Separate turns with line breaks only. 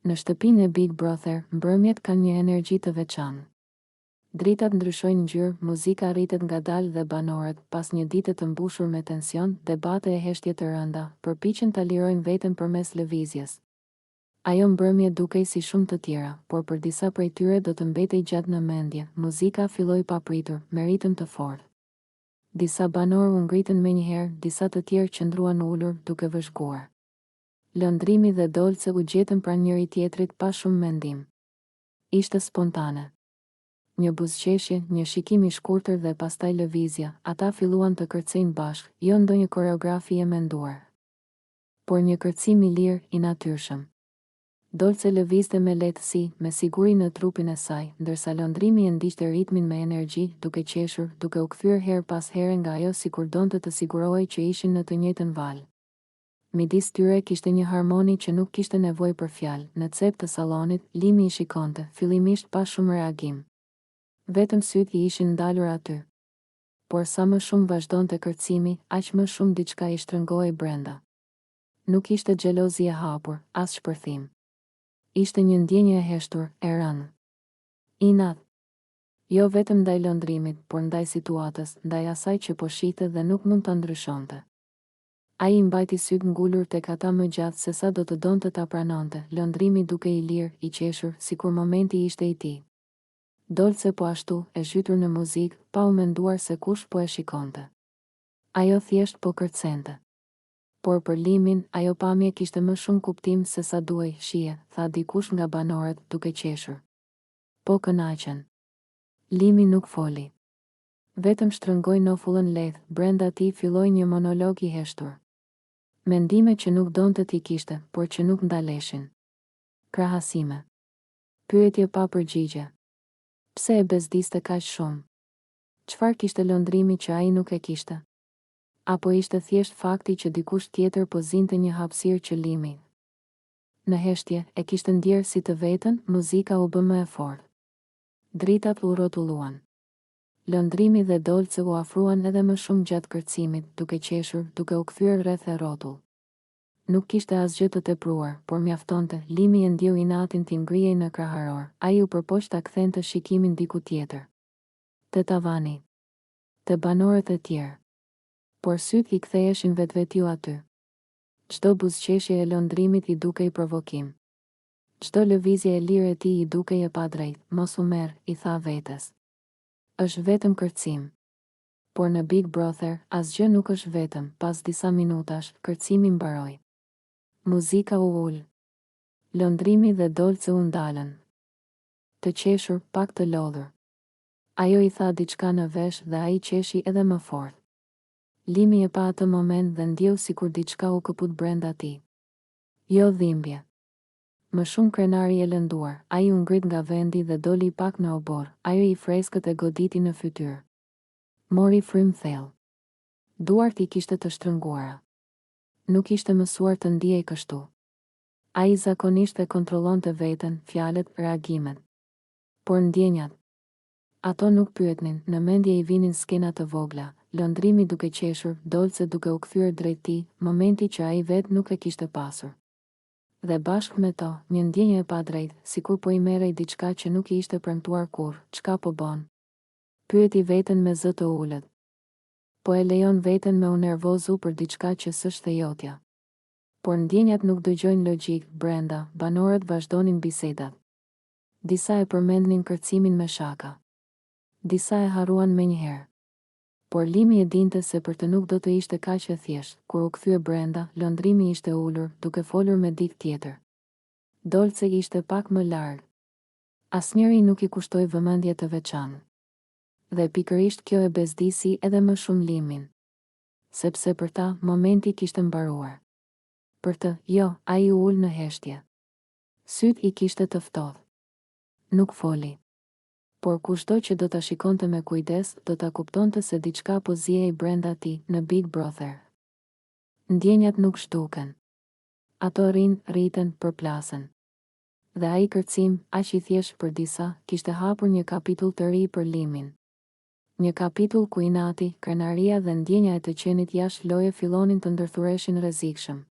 Në shtëpinë e Big Brother, mbrëmjet kanë një energji të veçantë. Dritat ndryshojnë ngjyrë, muzika rritet ngadalë dhe banorët, pas një dite të mbushur me tension, debate e heshtje të rënda, përpiqen ta lirojnë veten përmes lëvizjes. Ajo mbrëmje dukej si shumë të tjera, por për disa prej tyre do të mbetej gjatë në mendje. Muzika filloi papritur, me ritëm të fortë. Disa banorë u ngritën menjëherë, disa të tjerë qëndruan ulur, duke vëzhguar. Lëndrimi dhe Dolce u gjetën pranë njëri tjetrit pa shumë mendim. Ishte spontane. Një buzëqeshje, një shikim i shkurtër dhe pastaj lëvizja, ata filluan të kërcejnë bashkë, jo ndonjë koreografi e menduar, por një kërcim i lirë, i natyrshëm. Dolce lëvizte me lehtësi, me siguri në trupin e saj, ndërsa lëndrimi e ndiqte ritmin me energji, duke qeshur, duke u kthyer herë pas here nga ajo sikur donte të sigurohej që ishin në të njëjtën valë. Midis tyre kishte një harmoni që nuk kishte nevojë për fjalë. Në cep të sallonit, Limi i shikonte, fillimisht pa shumë reagim. Vetëm sytë i ishin ndalur aty. Por sa më shumë vazhdonte kërcimi, aq më shumë diçka i shtrëngohej brenda. Nuk ishte xhelozi e hapur, as shpërthim. Ishte një ndjenjë e heshtur, e rënë. Inat. Jo vetëm ndaj lëndrimit, por ndaj situatës, ndaj asaj që po shihte dhe nuk mund ta ndryshonte. Ai i mbajti sytë ngulur tek ata më gjatë se sa do të donte ta pranonte, lëndrimi duke i lirë, i qeshur, sikur momenti ishte i tij. Dolce po ashtu, e zhytur në muzikë, pa u menduar se kush po e shikonte. Ajo thjesht po kërcente. Por për Limin, ajo pamje kishte më shumë kuptim se sa duhej. Shije, tha dikush nga banorët, duke qeshur. Po kënaqen. Limi nuk foli. Vetëm shtrëngoi nofullën lehtë, brenda tij filloi një monolog i heshtur. Mendime që nuk donte t'i kishte, por që nuk ndaleshin. Krahasime. Pyetje pa përgjigje. Pse e bezdiste kaq shumë? Çfarë kishte lëndrimi që ai nuk e kishte? Apo ishte thjesht fakti që dikush tjetër po zinte një hapësirë që Limi? Në heshtje, e kishte ndjerë si të vetën, muzika u bë më e fortë. Dritat u rrotulluan. Lëndrimi dhe Dolce u afruan edhe më shumë gjatë kërcimit, duke qeshur, duke u kthyer rreth e rrotull. Nuk kishte asgjë të tepruar, por mjaftonte. Limi e ndjeu inatin t'i ngrihej në kraharor. Ai u përpoq ta kthente shikimin diku tjetër. Te tavani. Te banorët e tjerë. Por sytë i ktheheshin vetvetiu aty. Çdo buzëqeshje e lëndrimit i dukej provokim. Çdo lëvizje e lirë e tij i dukej e padrejtë. Mos u merr, i tha vetes. Është vetëm kërcim. Por në Big Brother, asgjë nuk është vetëm. Pas disa minutash, kërcimi mbaroi. Muzika u ul. Lëndrimi dhe Dolce u ndalën. Të qeshur, pak të lodhur. Ajo i tha diçka në vesh dhe ai qeshi edhe më fort. Limi e pa atë moment dhe ndjeu sikur diçka u këput brenda tij. Jo dhimbje. Më shumë krenari e lënduar, ai u ngrit nga vendi dhe doli pak në obor. Ajo i freskët e goditi në fytyrë. Mori frym thellë. Duart i kishte të shtrënguara. Nuk ishte mësuar të ndiej kështu. Ai zakonisht e kontrollonte veten, fjalët, reagimet. Por ndjenjat, ato nuk pyetnin, në mendje i vinin skena të vogla, lëndrimi duke qeshur, Dolce duke u kthyer drejt tij, momenti që ai vet nuk e kishte pasur. Dhe bashkë me to, një ndjenjë e padrejtë, sikur po i merrej diçka që nuk i ishte premtuar kurrë. Çka po bën? Pyeti veten me zë të ulët. Po e lejon veten me u nervozu për diçka që s'është e jotja. Por ndjenjat nuk dëgjojnë logjik. Brenda, banorët vazhdonin bisedat. Disa e përmendnin kërcimin me shaka. Disa e harruan menjëherë. Por Limi e dinte se për të nuk do të ishte kaq e thjeshtë. Kur u kthye brenda, lëndrimi ishte ulur, duke folur me dikë tjetër. Dolce ishte pak më larg. Asnjëri nuk i kushtoi vëmendje të veçantë. Dhe pikërisht kjo e bezdisi edhe më shumë Limin. Sepse për ta, momenti kishte mbaruar. Për të, jo, ai u ul në heshtje. Syt i kishte të ftohtë. Nuk foli. Por kushdo që do ta shikonte me kujdes, do ta kuptonte se diçka po zihej brenda tij. Në Big Brother, ndjenjat nuk zhduken. Ato rriten, përplasen. Dhe ai kërcim, aq i thjeshtë për disa, kishte hapur një kapitull të ri për Limin. Një kapitull ku inati, krenaria dhe ndjenja e të qenit jashtë loje fillonin të ndërthureshin rrezikshëm.